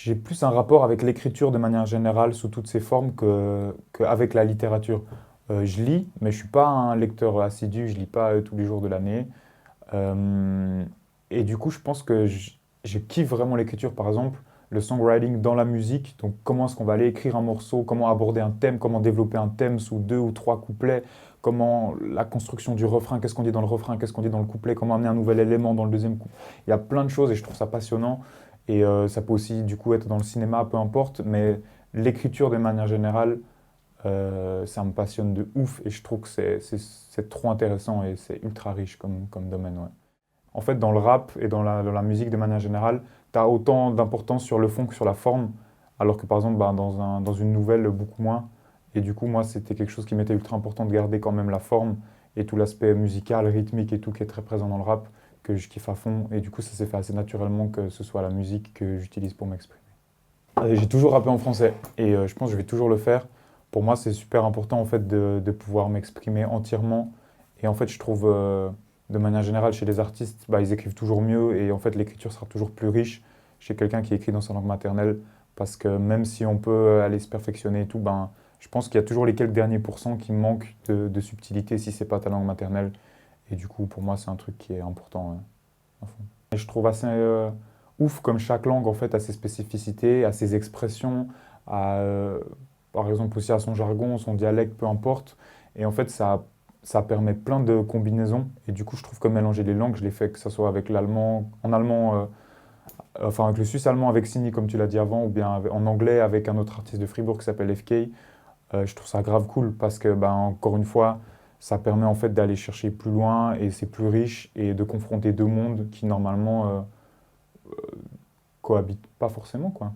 J'ai plus un rapport avec l'écriture de manière générale sous toutes ses formes qu'avec la littérature. Je lis, mais je suis pas un lecteur assidu, je lis pas tous les jours de l'année. Euh, et du coup, je pense que je kiffe vraiment l'écriture, par exemple, le songwriting dans la musique. Donc, comment est-ce qu'on va aller écrire un morceau, comment aborder un thème, comment développer un thème sous deux ou trois couplets, comment la construction du refrain, qu'est-ce qu'on dit dans le refrain, qu'est-ce qu'on dit dans le couplet, comment amener un nouvel élément dans le deuxième couplet. Il y a plein de choses et je trouve ça passionnant. Et ça peut aussi, du coup, être dans le cinéma, peu importe. Mais l'écriture, de manière générale, ça me passionne de ouf et je trouve que c'est trop intéressant et c'est ultra riche comme domaine. Ouais. En fait, dans le rap et dans la musique de manière générale, tu as autant d'importance sur le fond que sur la forme, alors que par exemple, bah, dans une nouvelle, beaucoup moins. Et du coup, moi, c'était quelque chose qui m'était ultra important de garder quand même la forme et tout l'aspect musical, rythmique et tout qui est très présent dans le rap, que je kiffe à fond. Et du coup, ça s'est fait assez naturellement que ce soit la musique que j'utilise pour m'exprimer. J'ai toujours rappé en français et je pense que je vais toujours le faire. Pour moi, c'est super important en fait de pouvoir m'exprimer entièrement. Et en fait, je trouve de manière générale chez les artistes, bah, ils écrivent toujours mieux et en fait, l'écriture sera toujours plus riche chez quelqu'un qui écrit dans sa langue maternelle. Parce que même si on peut aller se perfectionner et tout, ben, je pense qu'il y a toujours les quelques derniers pourcents qui manquent de subtilité si c'est pas ta langue maternelle. Et du coup, pour moi, c'est un truc qui est important, ouais, à fond. Et je trouve assez ouf comme chaque langue en fait a ses spécificités, a ses expressions, a, par exemple aussi à son jargon, son dialecte, peu importe. Et en fait, ça permet plein de combinaisons. Et du coup, je trouve que mélanger les langues, je l'ai fait que ce soit avec l'allemand, en allemand, enfin avec le suisse allemand avec Sini, comme tu l'as dit avant, ou bien en anglais avec un autre artiste de Fribourg qui s'appelle FK. Je trouve ça grave cool parce que, ben, encore une fois, ça permet en fait d'aller chercher plus loin et c'est plus riche et de confronter deux mondes qui normalement cohabitent pas forcément, quoi.